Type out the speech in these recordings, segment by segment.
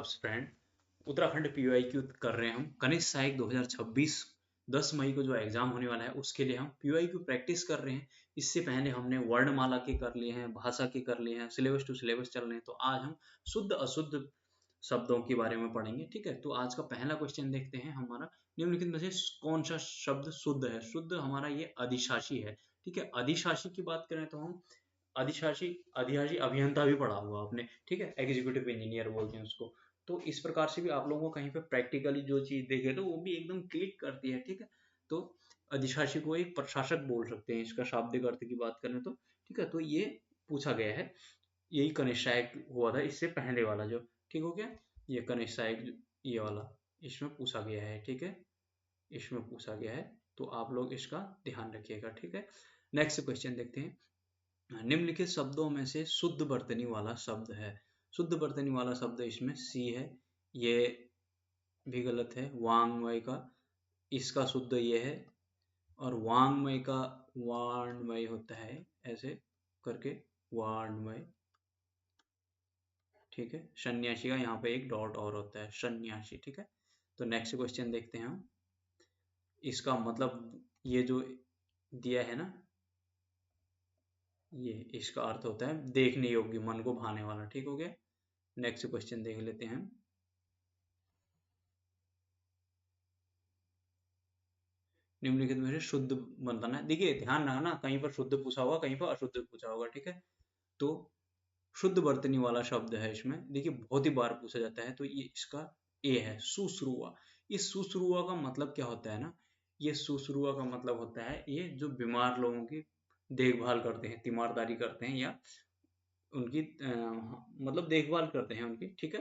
Friend, Uttarakhand PYQ कर रहे हैं हम कनिष्ठ सहायक 2026 10 मई को जो एग्जाम होने वाला है उसके लिए हम पीवाईक्यू प्रैक्टिस कर रहे हैं। इससे पहले हमने वर्णमाला के कर लिए हैं, भाषा के कर लिए हैं, सिलेबस टू सिलेबस चल रहे हैं। तो आज हम शुद्ध अशुद्ध शब्दों के बारे में पढ़ेंगे। ठीक है, तो आज का पहला क्वेश्चन देखते हैं हमारा, निम्नलिखित में से कौन सा शब्द शुद्ध है। शुद्ध हमारा ये अधिशासी है। ठीक है, अधिशासी की बात करें तो हम अधिशासी अधिशासी अभियंता भी पढ़ा हुआ आपने। ठीक है, एग्जीक्यूटिव इंजीनियर बोलते हैं उसको। तो इस प्रकार से भी आप लोगों को कहीं पे प्रैक्टिकली जो चीज देखे तो वो भी एकदम क्लिक करती है। ठीक है, तो अधिशासी को एक प्रशासक बोल सकते हैं, इसका शाब्दिक अर्थ की बात करें तो। ठीक है, तो ये पूछा गया है, यही कनिष्ठ सहायक हुआ था इससे पहले वाला जो। ठीक हो गया, ये कनिष्ठ सहायक ये वाला इसमें पूछा गया है। ठीक है, इसमें पूछा गया है, तो आप लोग इसका ध्यान रखिएगा। ठीक है, नेक्स्ट क्वेश्चन देखते हैं। निम्नलिखित शब्दों में से शुद्ध वर्तनी वाला शब्द है। शुद्ध वर्तनी वाला शब्द इसमें सी है, ये भी गलत है। वांग्मय का, इसका शुद्ध ये है, और वांग्मय का वाणमय होता है ऐसे करके, वाणमय। ठीक है, सन्यासी का यहाँ पे एक डॉट और होता है, सन्यासी। ठीक है, तो नेक्स्ट क्वेश्चन देखते हैं हम। इसका मतलब ये जो दिया है ना, ये इसका अर्थ होता है देखने योग्य, मन को भाने वाला। ठीक हो गया, नेक्स्ट क्वेश्चन देख लेते हैं। निम्नलिखित में से शुद्ध बताना है। देखिए ध्यान रखना, कहीं पर शुद्ध पूछा होगा, कहीं पर अशुद्ध पूछा होगा। ठीक है, तो शुद्ध वर्तनी वाला शब्द है इसमें, देखिए बहुत ही बार पूछा जाता है। तो ये इसका ए है, सुश्रुआ। इस सुश्रुआ का मतलब क्या होता है ना, ये सुश्रुआ का मतलब होता है ये जो बीमार लोगों की देखभाल करते हैं, तीमारदारी करते हैं, या उनकी मतलब देखभाल करते हैं उनकी। ठीक है,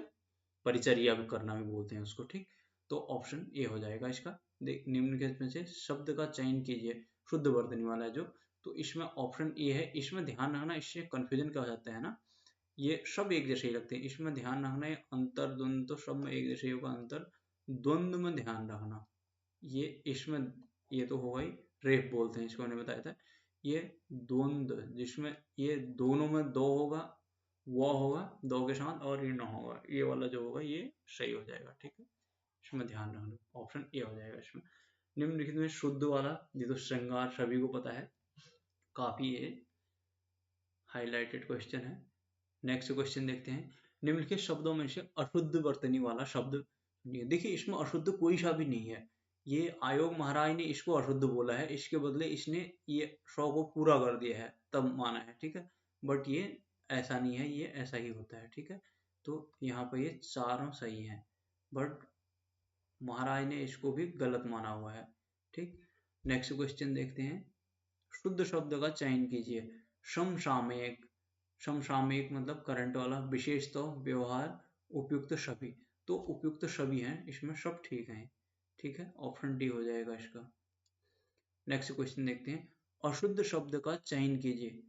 परिचर्या भी करना भी बोलते हैं उसको। ठीक, तो ऑप्शन ए हो जाएगा इसका। निम्नलिखित में से शब्द का चयन कीजिए, शुद्ध वर्तनी वाला है जो। तो इसमें ऑप्शन ए है। इसमें ध्यान रखना, इससे कंफ्यूजन क्या हो जाता है ना, ये सब एक जैसे ही लगते हैं। इसमें ध्यान रखना, ये अंतर द्वंद तो सब में एक जैसे ही होगा, अंतर द्वंद में ध्यान रखना। ये इसमें ये तो होगा ही, रेफ बोलते हैं इसको, मैंने बताया था। ये द्वंद जिसमें ये दोनों में दो होगा, वो होगा दो के साथ, और ये न होगा, ये वाला जो होगा ये सही हो जाएगा। ठीक है, इसमें ध्यान रखना, ऑप्शन ए हो जाएगा इसमें। निम्नलिखित में शुद्ध वाला, ये तो श्रृंगार सभी को पता है, काफी ये हाईलाइटेड क्वेश्चन है। नेक्स्ट क्वेश्चन देखते हैं। निम्नलिखित शब्दों में से अशुद्ध वर्तनी वाला शब्द, देखिए इसमें अशुद्ध कोई सा भी नहीं है। ये आयोग महाराज ने इसको अशुद्ध बोला है, इसके बदले इसने ये 100 को पूरा कर दिया है तब माना है। ठीक है, बट ये ऐसा नहीं है, ये ऐसा ही होता है। ठीक है, तो यहाँ पर ये चारों सही हैं, बट महाराज ने इसको भी गलत माना हुआ है। ठीक, नेक्स्ट क्वेश्चन देखते हैं। शुद्ध शब्द का चयन कीजिए। समसामयिक, समसामयिक मतलब करंट वाला, विशेष तो, व्यवहार, उपयुक्त सभी। तो उपयुक्त सभी हैं, इसमें सब ठीक हैं। ठीक है, ऑप्शन डी हो जाएगा इसका। नेक्स्ट क्वेश्चन देखते हैं। अशुद्ध शब्द का चयन कीजिए।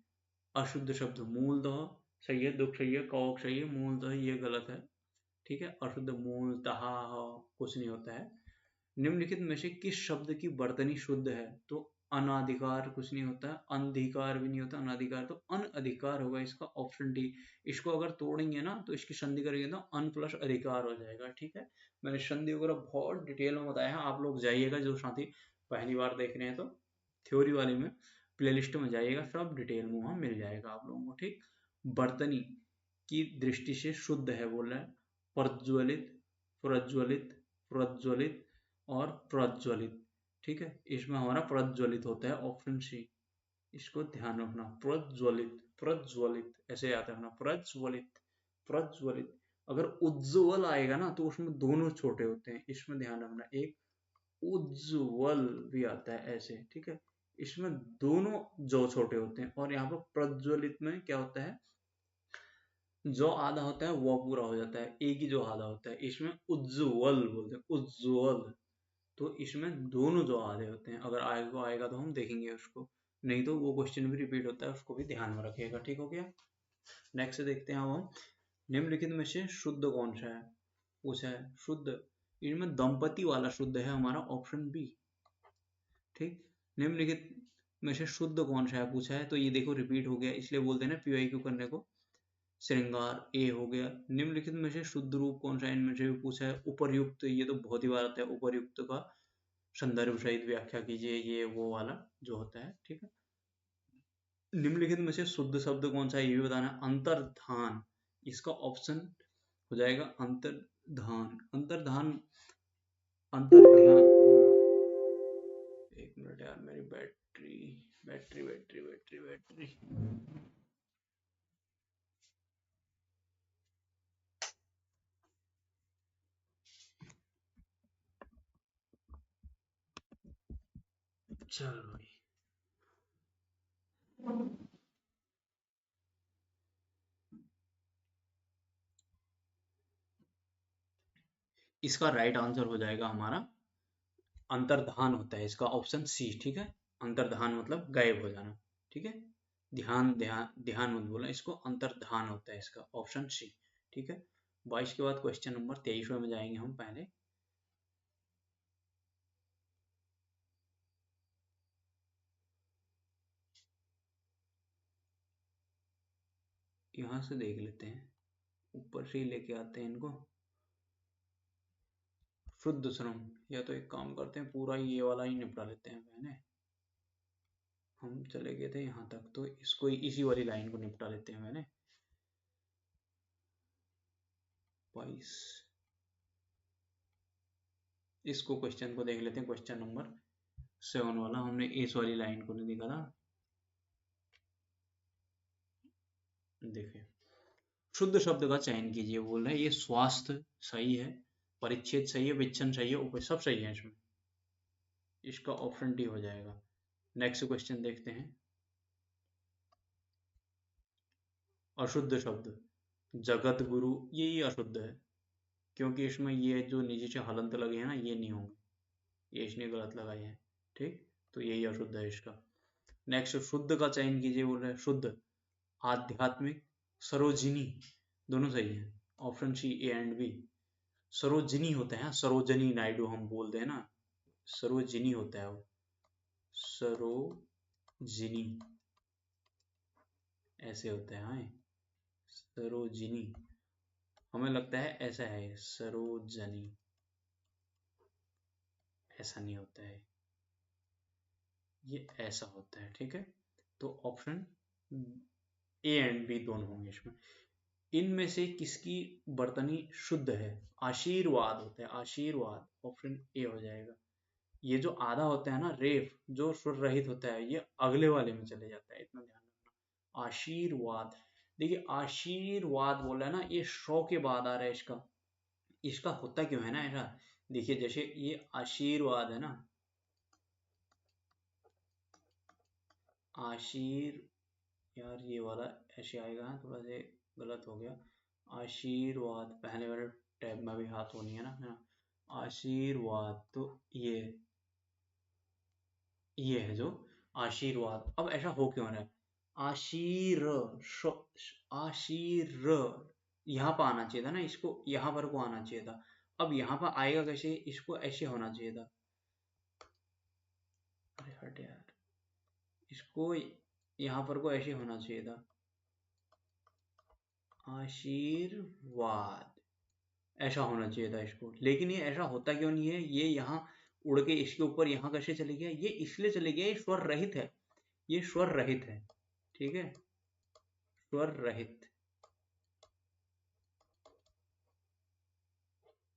अशुद्ध शब्द मूलतः सही है, दुख सही है, कौक सही है, मूलतः ये गलत है। ठीक है, अशुद्ध मूलतः कुछ नहीं होता है। निम्नलिखित में से किस शब्द की वर्तनी शुद्ध है। तो अनाधिकार कुछ नहीं होता है, अनधिकार भी नहीं होता, अनाधिकार तो अनअधिकार होगा इसका, ऑप्शन डी। इसको अगर तोड़ेंगे ना तो इसकी संधि करेंगे तो अन प्लस अधिकार हो जाएगा। ठीक है, मैंने संधि वगैरह बहुत डिटेल में बताया है, आप लोग जाइएगा जो साथी पहली बार देख रहे हैं तो थ्योरी वाले में प्लेलिस्ट में जाइएगा, सब डिटेल में वहां मिल जाएगा आप लोगों को। ठीक, वर्तनी की दृष्टि से शुद्ध है बोल रहा है, प्रज्वलित, प्रज्वलित, प्रज्वलित और प्रज्वलित। ठीक है, इसमें हमारा प्रज्वलित होता है, ऑप्शन सी। इसको ध्यान रखना, प्रज्वलित, प्रज्वलित ऐसे याद रखना, प्रज्वलित, प्रज्वलित। अगर उज्ज्वल आएगा ना तो उसमें दोनों छोटे होते हैं, इसमें ध्यान रखना। एक उज्ज्वल भी आता है ऐसे। ठीक है, इसमें दोनों जो छोटे होते हैं, और यहाँ पर प्रज्वलित में क्या होता है, जो आधा होता है वो पूरा हो जाता है, एक ही जो आधा होता है। इसमें उज्ज्वल बोलते हैं, उज्ज्वल। तो इसमें दोनों जो आधे होते हैं, अगर आएगा आएगा तो हम देखेंगे उसको, नहीं तो वो क्वेश्चन भी रिपीट होता है, उसको भी ध्यान में रखिएगा। ठीक हो गया, नेक्स्ट देखते हैं अब हम। निम्नलिखित में से शुद्ध कौन सा है पूछा है। शुद्ध, इनमें दंपति वाला शुद्ध है हमारा, ऑप्शन बी। ठीक, निम्नलिखित में से शुद्ध कौन सा है पूछा है, तो ये देखो रिपीट हो गया, इसलिए बोलते हैं ना पीवाईक्यू करने को। श्रृंगार ए हो गया। निम्नलिखित में से शुद्ध रूप कौन सा, इनमें से भी पूछा है। उपर्युक्त, ये तो बहुत ही बार आता है। उपर्युक्त का संदर्भ सहित व्याख्या कीजिए, ये वो वाला जो होता है, ठीक है। निम्नलिखित में से शुद्ध शब्द कौन सा है, ये भी बताना है। अंतर्धान, इसका ऑप्शन हो जाएगा अंतर्धान। अंतर्धान, अंतर्ध्यान। एक मिनट यार, मेरी battery battery battery battery battery चलो भाई। इसका राइट आंसर हो जाएगा हमारा अंतर्धान होता है, इसका ऑप्शन सी, ठीक है। अंतर्धान मतलब गायब हो जाना, ठीक है। ध्यान ध्यान ध्यान मत बोला, इसको अंतर्धान होता है, इसका ऑप्शन सी, ठीक है। 22 के बाद क्वेश्चन नंबर 23 में जाएंगे हम। पहले यहां से देख लेते हैं, ऊपर से ही लेके आते हैं इनको। शुद्ध श्रम, या तो एक काम करते हैं, पूरा ये वाला ही निपटा लेते हैं। पहले हम चले गए थे यहाँ तक, तो इसको इसी वाली लाइन को निपटा लेते हैं। मैंने 22, इसको क्वेश्चन को देख लेते हैं। क्वेश्चन नंबर 7 वाला, हमने इस वाली लाइन को नहीं देखा था। देखिए, शुद्ध शब्द का चयन कीजिए बोल रहे हैं। ये स्वास्थ्य सही है, परिच्छेद सही है, विच्छन सही है, ऊपर सब सही है इसमें। इसका ऑप्शन डी हो जाएगा। नेक्स्ट क्वेश्चन देखते हैं। अशुद्ध शब्द, जगत गुरु, ये अशुद्ध है, क्योंकि इसमें ये जो नीचे से हलंत लगे हैं ना, ये नहीं होंगे, ये इसने गलत लगाए हैं, ठीक। तो यही अशुद्ध है इसका। नेक्स्ट, शुद्ध का चयन कीजिए बोल रहे हैं। शुद्ध, आध्यात्मिक, सरोजिनी, दोनों सही है। Option C, A and B. Sarojini होता है, सरोजनी नायडू हम बोलते हैं ना, सरोजिनी होता है वो, सरोजिनी ऐसे होता है। हाँ, सरोजिनी, हमें लगता है ऐसा है, सरोजनी, ऐसा नहीं होता है, ये ऐसा होता है, ठीक है। तो ऑप्शन ए एंड बी दोनों होंगे इसमें। इनमें से किसकी बर्तनी शुद्ध है, आशीर्वाद होता है, आशीर्वाद, ऑप्शन ए हो जाएगा। ये जो आधा होता है ना, रेफ, जो सुर रहित होता है, ये अगले वाले में चले जाता है, इतना ध्यान रखना। आशीर्वाद, देखिए आशीर्वाद बोला है ना, ये शो के बाद आ रहा है इसका। इसका होता क्यों है ना ऐसा, देखिए जैसे ये आशीर्वाद है ना, आशीर, यार ये वाला ऐसे आएगा, थोड़ा सा गलत हो गया। आशीर्वाद, पहले वाले टैब में भी हाथ होनी है ना। आशीर्वाद, तो ये है जो आशीर्वाद। अब ऐसा हो क्यों रहा है, आशीर, आशीर, यहाँ पर आना चाहिए था ना, इसको यहाँ पर को आना चाहिए था। अब यहाँ पर आएगा कैसे, इसको ऐसे होना चाहिए था। अरे हट यार, इसको यहाँ पर को ऐसे होना चाहिए था, आशीर्वाद ऐसा होना चाहिए था इसको। लेकिन ये ऐसा होता क्यों नहीं है, ये यहाँ उड़ के इसके ऊपर यहाँ कैसे चले गया, ये इसलिए चले गया, ये स्वर रहित है, ये स्वर रहित है, ठीक है, स्वर रहित,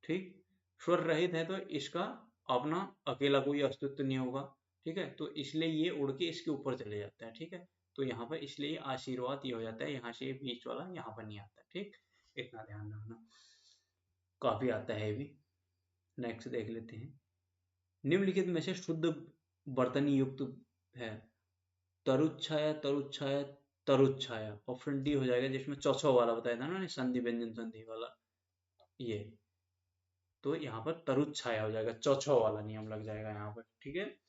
ठीक। स्वर रहित है तो इसका अपना अकेला कोई अस्तित्व नहीं होगा, ठीक है। तो इसलिए ये उड़ के इसके ऊपर चले जाता है, ठीक है। तो यहाँ पर इसलिए आशीर्वाद ये हो जाता है, यहाँ से ये बीच वाला यहाँ पर नहीं आता, ठीक। इतना ध्यान रखना, काफी आता है ये भी। नेक्स्ट देख लेते हैं। निम्नलिखित में से शुद्ध वर्तनी युक्त है, तरुच्छाया, तरुच्छाया, तरुच्छाया, ऑप्शन डी हो जाएगा, जिसमें चौथा वाला बताया था ना, संधि व्यंजन संधि वाला, ये। तो यहाँ पर तरुच्छाया हो जाएगा, चौथा वाला नियम लग जाएगा यहाँ पर, ठीक है।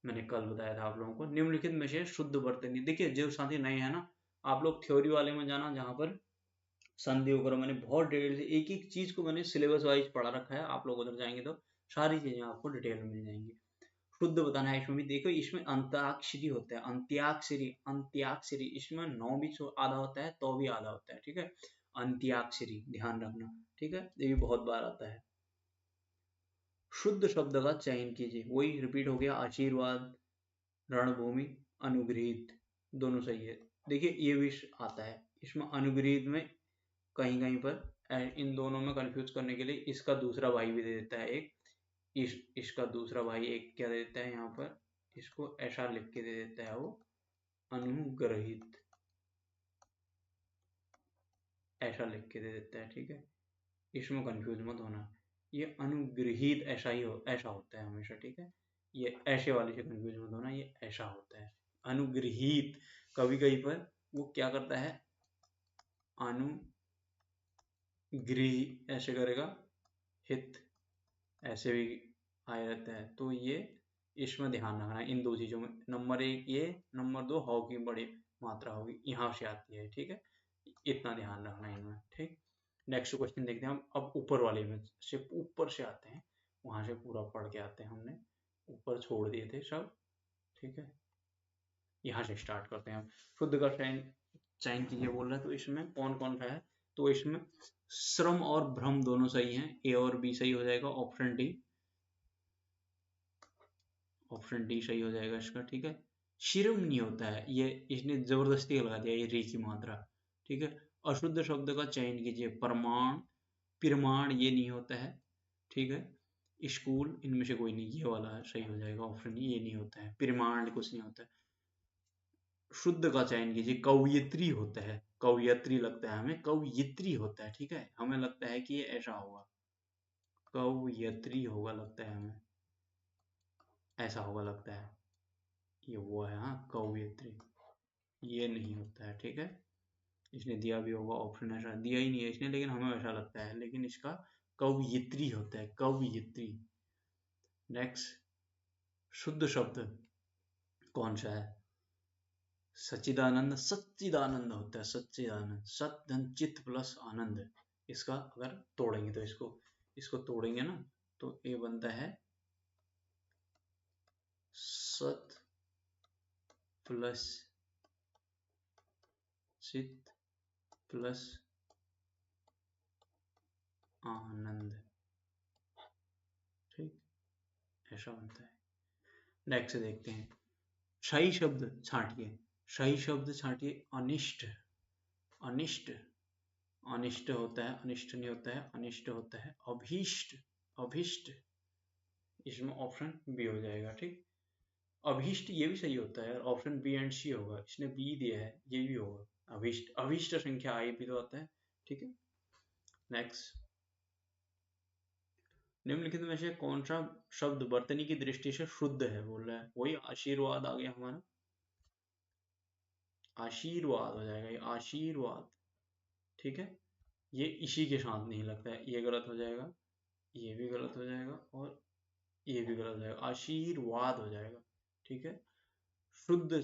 मैंने कल बताया था आप लोगों को। निम्नलिखित में से शुद्ध वर्तनी, देखिए जो साथी नए हैं ना, आप लोग थ्योरी वाले में जाना, जहाँ पर संधि वगैरह मैंने बहुत डिटेल से एक एक चीज को मैंने सिलेबस वाइज पढ़ा रखा है। आप लोग उधर जाएंगे तो सारी चीजें आपको डिटेल में मिल जाएंगी। शुद्ध बताना है इसमें भी। देखो इसमें अंताक्षरी होता है, अंत्याक्षरी, अंत्याक्षरी, इसमें नौ भी आधा होता है, तो भी आधा होता है, ठीक है। अंत्याक्षरी ध्यान रखना, ठीक है, ये भी बहुत बार आता है। शुद्ध शब्द का चयन कीजिए, वही रिपीट हो गया, आशीर्वाद, रणभूमि, अनुगृहीत, दोनों सही है। देखिए ये भी आता है, इसमें अनुगृहीत में कहीं कहीं पर इन दोनों में कंफ्यूज करने के लिए इसका दूसरा भाई भी दे देता है एक, इसका दूसरा भाई एक क्या दे देता है यहाँ पर, इसको ऐसा लिख के दे देता है वो, अनुग्रहित, ऐसा लिख के दे देता है, ठीक है। इसमें कंफ्यूज मत होना, ये अनुग्रहित ऐसा ही ऐसा होता है हमेशा, ठीक है। ये ऐसे वाले से कंफ्यूज मत होना, ये ऐसा होता है अनुग्रहित। कभी कहीं पर वो क्या करता है, अनुगृह ऐसे करेगा, हित ऐसे भी आया रहता है, तो ये इसमें ध्यान रखना है इन दो चीजों में। नंबर एक ये, नंबर दो हॉ की बड़ी मात्रा होगी, यहाँ से आती है, ठीक है, इतना ध्यान रखना है इनमें, ठीक। नेक्स्ट क्वेश्चन देखते हैं हम, अब ऊपर वाले में से ऊपर से आते हैं, वहां से पूरा पढ़ के आते हैं, हमने ऊपर छोड़ दिए थे सब, ठीक है। यहाँ से स्टार्ट करते हैं हम। शुद्ध का चयन चयन कीजिए बोल रहे हैं, तो इसमें कौन कौन सा है, तो इसमें श्रम और भ्रम दोनों सही हैं, ए और बी सही हो जाएगा, ऑप्शन डी, ऑप्शन डी सही हो जाएगा इसका, ठीक है। शिरम नहीं होता है, ये इसने जबरदस्ती लगा दिया, ये री की मात्रा, ठीक है। अशुद्ध शब्द का चयन कीजिए, प्रमाण, प्रमाण ये नहीं होता है, ठीक है। स्कूल, इनमें से कोई नहीं, ये वाला सही हो जाएगा, ऑप्शन ये नहीं होता है, प्रमाण कुछ नहीं होता है। शुद्ध का चयन कीजिए, कवयित्री होता है, कवयित्री लगता है हमें, कवयित्री होता है, ठीक है, हमें लगता है कि ये ऐसा होगा, कवयित्री होगा लगता है हमें, ऐसा होगा लगता है, ये वो है, हाँ कवयित्री, ये नहीं होता है, ठीक है। इसने दिया भी होगा ऑप्शन, ऐसा दिया ही नहीं है इसने, लेकिन हमें ऐसा लगता है, लेकिन इसका कवयित्री होता है, कवयित्री। नेक्स्ट, शुद्ध शब्द कौन सा है, सच्चिदानंद, सच्चिदानंद होता है, सच्चिदानंद, सत धन चित प्लस आनंद, इसका अगर तोड़ेंगे तो इसको तोड़ेंगे ना, तो ये बनता है सत प्लस चित प्लस आनंद, ठीक, ऐसा बनता है। नेक्स्ट देखते हैं, सही शब्द छांटिए, सही शब्द छांटिए, अनिष्ट, अनिष्ट, अनिष्ट होता है, अनिष्ट नहीं होता है, अनिष्ट होता है, अभीष्ट, अभीष्ट, इसमें ऑप्शन बी हो जाएगा, ठीक। अभीष्ट ये भी सही होता है, ऑप्शन बी एंड सी होगा, इसने बी दिया है, ये भी होगा, अभीष्ट, अभीष्ट संख्या आई भी तो आता है, ठीक है। नेक्स्ट, निम्नलिखित में से कौन सा शब्द वर्तनी की दृष्टि से शुद्ध है बोल रहा है, वही आशीर्वाद आ गया हमारा, आशीर्वाद हो जाएगा, ये आशीर्वाद, ठीक है। ये इसी के साथ नहीं लगता है, ये गलत हो जाएगा, ये भी गलत हो जाएगा, और ये भी गलत हो जाएगा, आशीर्वाद हो जाएगा, ठीक है। शुद्ध,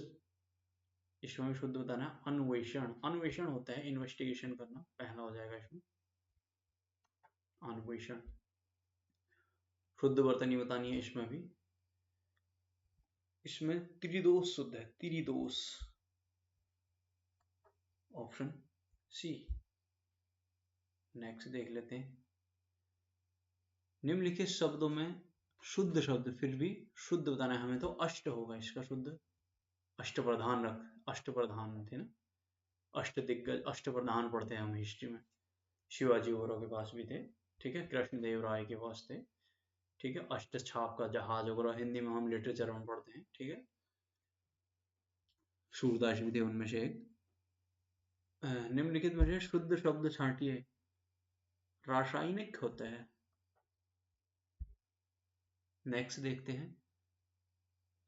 इसमें शुद्ध बताना, अन्वेषण, अन्वेषण होता है इन्वेस्टिगेशन करना, पहला हो जाएगा इसमें, अन्वेषण। शुद्ध वर्तनी बतानी है इसमें भी, इसमें त्रिदोष शुद्ध है, त्रिदोष, ऑप्शन सी। नेक्स्ट देख लेते हैं, निम्नलिखित शब्दों में शुद्ध शब्द, फिर भी शुद्ध बताना है हमें, तो अष्ट होगा इसका शुद्ध, अष्ट प्रधान रख, अष्ट प्रधान थे ना, अष्ट दिग्गज, अष्ट प्रधान पढ़ते हैं हम हिस्ट्री में, शिवाजी औरों के पास भी थे, ठीक है, कृष्णदेव राय के पास थे, ठीक है। अष्ट छाप का जहाज वगैरह हिंदी में हम लिटरेचर में पढ़ते हैं, ठीक है। सूरदास भी थे उनमें से एक। निम्नलिखित में से शुद्ध शब्द छांटिए, रासायनिक होता है। नेक्स्ट देखते हैं,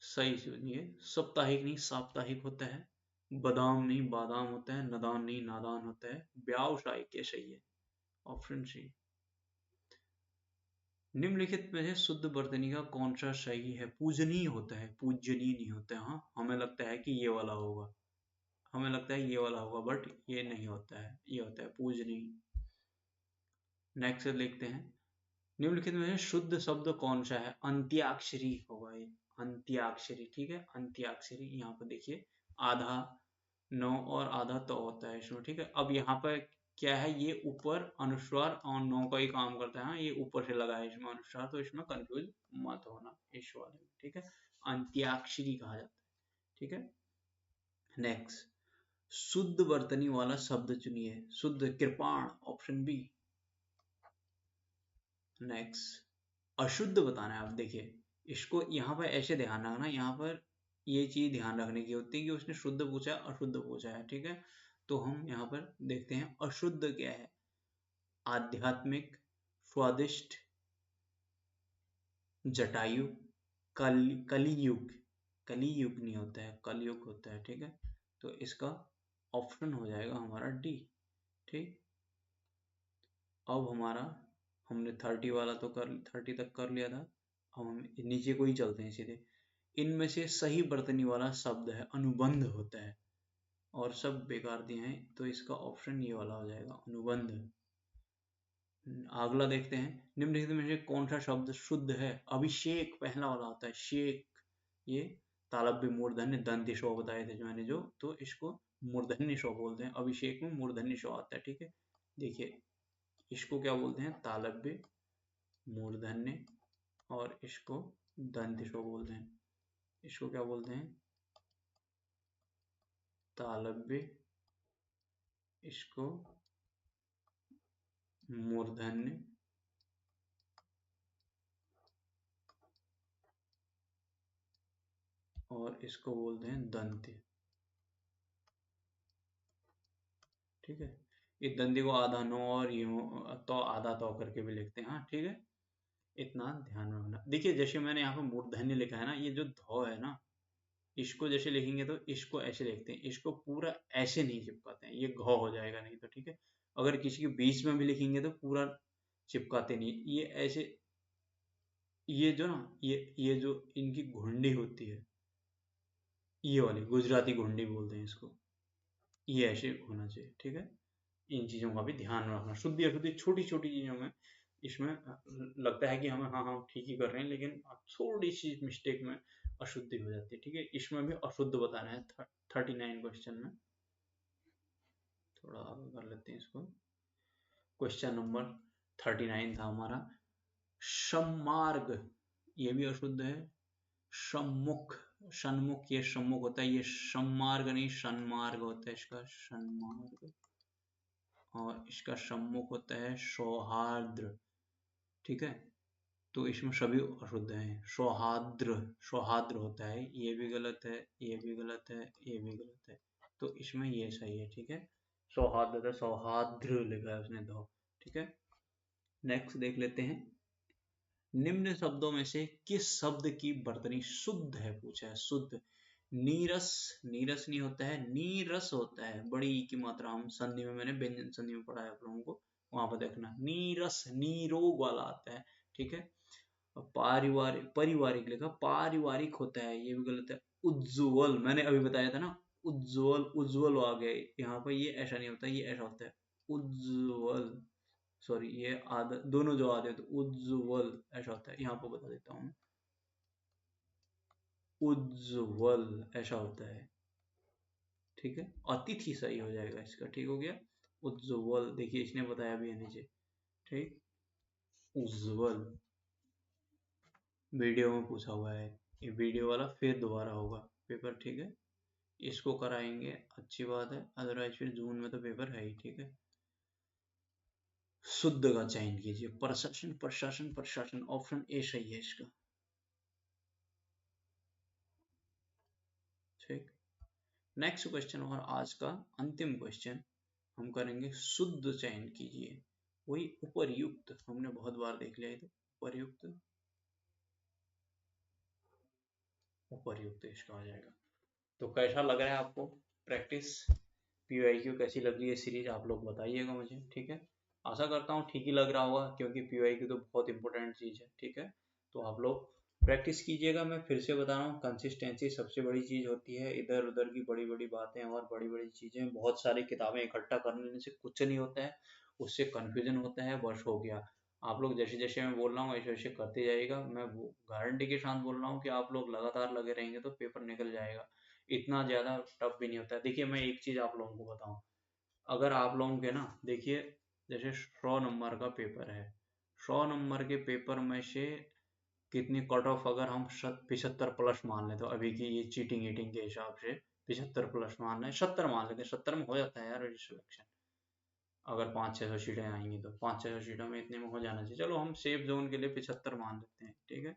सही सुनिए, साप्ताहिक नहीं साप्ताहिक होता है, बादाम नहीं बादाम होता है, नदान नहीं नादान होता है, व्यावसायिक ये सही है, ऑप्शन सी। निम्नलिखित में से शुद्ध वर्तनी का कौन सा सही है, पूजनीय होता है, पूजनीय नहीं होता है, हाँ हमें लगता है कि ये वाला होगा, हमें लगता है ये वाला होगा, बट ये नहीं होता है, ये होता है पूजनीय। नेक्स्ट लिखते हैं, निम्नलिखित में से शुद्ध शब्द कौन सा है, अंत्याक्षरी होगा ये, अंत्याक्षरी, ठीक है, अंत्याक्षरी। यहाँ पर देखिए आधा न और आधा त होता है इसमें, ठीक है। अब यहाँ पर क्या है, ये ऊपर अनुस्वार और न का ही काम करता है, हाँ, ये ऊपर से लगा है इसमें अनुस्वार, तो इसमें कंफ्यूज मत होना इस वाले में, ठीक है। अंत्याक्षरी कहा जाता है, ठीक है। नेक्स्ट, शुद्ध वर्तनी वाला शब्द चुनिए। शुद्ध, कृपाण, ऑप्शन बी। नेक्स्ट, अशुद्ध बताना है। आप देखिए इसको यहाँ पर ऐसे ध्यान रखना, यहाँ पर ये चीज ध्यान रखने की होती है कि उसने शुद्ध पूछा है अशुद्ध पूछा है, ठीक है। तो हम यहाँ पर देखते हैं अशुद्ध क्या है। आध्यात्मिक, स्वादिष्ट, जटायु, कलियुग। कलियुग नहीं होता है, कलयुग होता है, ठीक है। तो इसका ऑप्शन हो जाएगा हमारा डी, ठीक। अब हमारा, हमने 30 वाला तो कर 30 तक कर लिया था, अब हम नीचे को ही चलते हैं सीधे। इनमें से सही वर्तनी वाला शब्द है अनुबंध होता है, और सब बेकार दिए हैं, तो इसका ऑप्शन ये वाला हो जाएगा, अनुबंध। अगला देखते हैं, निम्नलिखित में से कौन सा शब्द शुद्ध है। अभिषेक पहला वाला होता है, शेक। ये तालव्य मूर्धन्य दंत शो बताए थे जो मैंने, जो तो इसको मूर्धन्य शो बोलते हैं। अभिषेक में मूर्धन्य शो आता है, ठीक है। देखिए इसको क्या बोलते हैं, तालव्य मूर्धन्य, और इसको दंत शो बोलते हैं। इसको क्या बोलते हैं, तालव्य, इसको मूर्धन्य, और इसको बोलते हैं दंत्य, ठीक है। इस दंती को आधा नो और यूं तो आधा तो करके भी लिखते हैं, हाँ, ठीक है। इतना ध्यान रखना। देखिए जैसे मैंने यहाँ पे मूर्धन्य लिखा है ना, ये जो धौ है ना, इसको जैसे लिखेंगे तो इसको ऐसे लिखते हैं, इसको पूरा ऐसे नहीं चिपकाते हैं, ये घ हो जाएगा नहीं तो, ठीक है। अगर किसी के बीच में भी लिखेंगे तो पूरा चिपकाते नहीं, ये ऐसे, ये जो ना, ये जो इनकी घुंडी होती है, ये वाली गुजराती घुंडी बोलते हैं इसको, ये ऐसे होना चाहिए, ठीक है। इन चीजों का भी ध्यान रखना। शुद्धि अशुद्धि छोटी छोटी चीजों में इसमें लगता है कि हमें हाँ हाँ ठीक ही कर रहे हैं, लेकिन थोड़ी सी मिस्टेक में अशुद्धि हो जाती है, ठीक है। इसमें भी अशुद्ध बताना है 39 क्वेश्चन में। थोड़ा आगे कर लेते हैं इसको। क्वेश्चन नंबर 39 था हमारा, सम्मार्ग, ये भी अशुद्ध है। सम्मुख, सन्मुख, ये सम्मुख होता है, ये सम्मार्ग नहीं सन्मार्ग होता है इसका, सन्मार्ग। और इसका सम्मुख होता है सौहार्द्र, ठीक है। तो इसमें सभी अशुद्ध हैं। सौहार्द्र, सौहार्द्र होता है, ये भी गलत है, ये भी गलत है, ये भी गलत है, तो इसमें ये सही है, ठीक है। सौहार्द्र, सौहार्द्र लिखा है उसने दो, ठीक है। नेक्स्ट देख लेते हैं, निम्न शब्दों में से किस शब्द की वर्तनी शुद्ध है, पूछा है शुद्ध। नीरस, नीरस नहीं होता है, नीरस होता है, बड़ी ई की मात्रा, हम संधि में, मैंने व्यंजन संधि में पढ़ा है आप लोगों को, वहां पर देखना। नीरस, नीरोग वाला आता है, ठीक है। पारिवारिक, पारिवारिक लिखा, पारिवारिक होता है, ये भी गलत है। उज्ज्वल, मैंने अभी बताया था ना, उज्ज्वल, उज्ज्वल आ गए यहाँ पर, ये ऐसा नहीं होता, ये ऐसा होता है उज्ज्वल। सॉरी, ये आधा दोनों जो आते हैं तो उज्ज्वल ऐसा होता है, यहाँ पर बता देता हूँ, उज्ज्वल ऐसा होता है, ठीक है। अतिथि सही हो जाएगा इसका, ठीक हो गया। उज्ज्वल, देखिए इसने बताया भी है नीचे, ठीक। उज्ज्वल वीडियो में पूछा हुआ है, ये वीडियो वाला फिर दोबारा होगा पेपर, ठीक है। इसको कराएंगे, अच्छी बात है, अदरवाइज फिर जून में तो पेपर है ही, ठीक है। शुद्ध का चयन कीजिए, प्रशासन, प्रशासन, प्रशासन, ऑप्शन ए सही है इसका, ठीक। नेक्स्ट क्वेश्चन और आज का अंतिम क्वेश्चन हम करेंगे, शुद्ध चयन कीजिए। वही उपर्युक्त, हमने बहुत बार देख लिया है, तो उपर्युक्त, उपर्युक्त इसका आ जाएगा। तो कैसा लग रहा है आपको प्रैक्टिस, पीवाईक्यू कैसी लग रही है सीरीज, आप लोग बताइएगा मुझे, ठीक है। आशा करता हूँ ठीक ही लग रहा होगा, क्योंकि पीवाईक्यू तो बहुत इंपॉर्टेंट चीज है, ठीक है। तो आप लोग प्रैक्टिस कीजिएगा। मैं फिर से बता रहा हूँ, कंसिस्टेंसी सबसे बड़ी चीज होती है। इधर उधर की बड़ी बड़ी बातें और बड़ी बड़ी चीजें, बहुत सारी किताबें इकट्ठा करने से कुछ नहीं होता है, उससे कंफ्यूजन होता है, बस हो गया। आप लोग जैसे जैसे मैं बोल रहा हूँ वैसे वैसे करते जाइएगा। मैं वो गारंटी के साथ बोल रहा हूँ कि आप लोग लगातार लगे रहेंगे तो पेपर निकल जाएगा। इतना ज़्यादा टफ भी नहीं होता है। देखिए मैं एक चीज़ आप लोगों को बताऊँ, अगर आप लोगों के ना देखिए, जैसे 100 नंबर का पेपर है, 100 नंबर के पेपर में से कितनी कट ऑफ अगर हम 75 प्लस मान लें, तो अभी की ये चीटिंग ईटिंग के हिसाब से 75 प्लस मान लें, 70 मान लेते हैं, 70 में हो जाता है यार सिलेक्शन। अगर 500-600 सीटें आएंगी तो 500-600 सीटों में इतने में हो जाना चाहिए। चलो हम सेफ जोन के लिए 75 मान लेते हैं, ठीक है,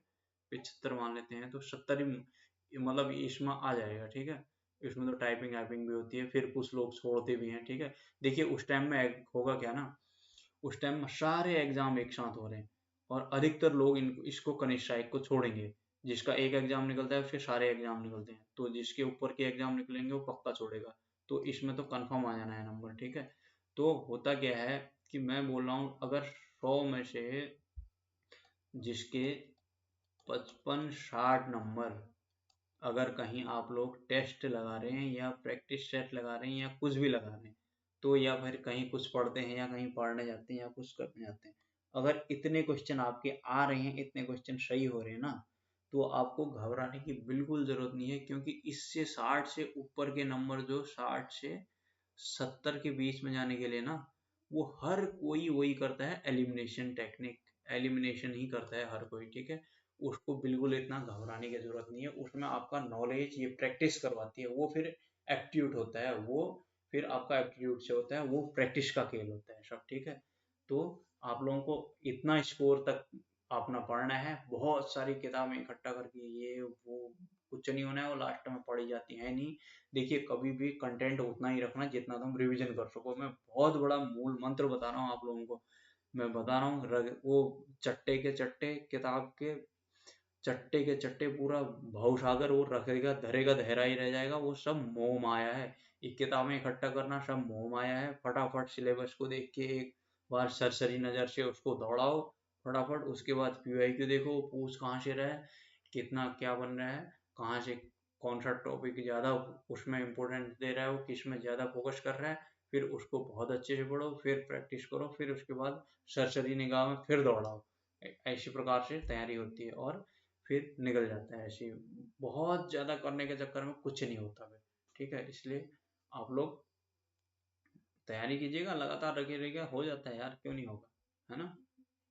75 मान लेते हैं, तो 70 ही मतलब इसमें आ जाएगा, ठीक है। इसमें तो टाइपिंग वाइपिंग भी होती है, फिर कुछ लोग छोड़ते भी हैं, ठीक है। देखिए उस टाइम में होगा क्या ना, उस टाइम में सारे एग्जाम एक साथ हो रहे हैं और अधिकतर लोग इसको कनिष्ठ स्ट्राइक को छोड़ेंगे। जिसका एक एग्जाम निकलता है उसके सारे एग्जाम निकलते हैं, तो जिसके ऊपर के एग्जाम निकलेंगे वो पक्का छोड़ेगा। तो इसमें तो कंफर्म आ जाना है नंबर, ठीक है। तो होता क्या है कि मैं बोल रहा हूँ, अगर 100 में से जिसके 55-60 नंबर, अगर कहीं आप लोग टेस्ट लगा रहे हैं या प्रैक्टिस सेट लगा रहे हैं या कुछ भी लगा रहे हैं, तो या फिर कहीं कुछ पढ़ते हैं या कहीं पढ़ने जाते हैं या कुछ करने जाते हैं, अगर इतने क्वेश्चन आपके आ रहे हैं, इतने क्वेश्चन सही हो रहे हैं ना, तो आपको घबराने की बिल्कुल जरूरत नहीं है। क्योंकि इससे 60 से ऊपर के नंबर, जो 60 से 70 के बीच में जाने के लिए ना, वो हर कोई वही करता है, एलिमिनेशन टेक्निक, एलिमिनेशन ही करता है हर कोई, ठीक है। उसको बिल्कुल इतना घबराने की जरूरत नहीं है। उसमें आपका नॉलेज ये प्रैक्टिस करवाती है, वो फिर एप्टीट्यूड होता है, वो फिर आपका एप्टीट्यूड से होता है, वो प्रैक्टिस का खेल होता है सब, ठीक है। तो आप लोगों को इतना स्कोर तक अपना पढ़ना है, बहुत सारी किताबें इकट्ठा करके ये वो कुछ नहीं होना है, वो लास्ट में पढ़ी जाती है नहीं। देखिए कभी भी कंटेंट उतना ही रखना जितना तुम रिवीजन कर सको। मैं बहुत बड़ा मूल मंत्र बता रहा हूँ आप लोगों को। मैं बता रहा हूँ, वो चट्टे के चट्टे किताब के चट्टे के चट्टे पूरा भवसागर वो रखेगा, धरेगा धैर्य ही रह जाएगा, वो सब मोह माया है। ये किताबें इकट्ठा करना सब मोह माया है। फटाफट सिलेबस को देख के एक बार सरसरी नजर से उसको दौड़ाओ फटाफट। उसके बाद पीवाईक्यू देखो, पूछ कहाँ से रहा है, कितना क्या बन रहा है, कहाँ से कौन सा टॉपिक ज्यादा उसमें इम्पोर्टेंस दे रहा है, वो किस में ज्यादा फोकस कर रहा है, फिर उसको बहुत अच्छे से पढ़ो, फिर प्रैक्टिस करो, फिर उसके बाद सरसरी निगाह में फिर दौड़ाओ। ऐसी प्रकार से तैयारी होती है और फिर निकल जाता है। ऐसे बहुत ज्यादा करने के चक्कर में कुछ नहीं होता फिर, ठीक है। इसलिए आप लोग तैयारी कीजिएगा, लगातार लगे रहिएगा, हो जाता है यार, क्यों नहीं होगा, है ना।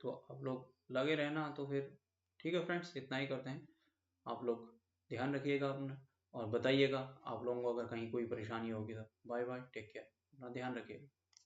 तो आप लोग लगे रहना, तो फिर ठीक है फ्रेंड्स, इतना ही करते हैं। आप लोग ध्यान रखिएगा अपना और बताइएगा आप लोगों को अगर कहीं कोई परेशानी होगी तो। बाय बाय, टेक केयर, अपना ध्यान रखिएगा।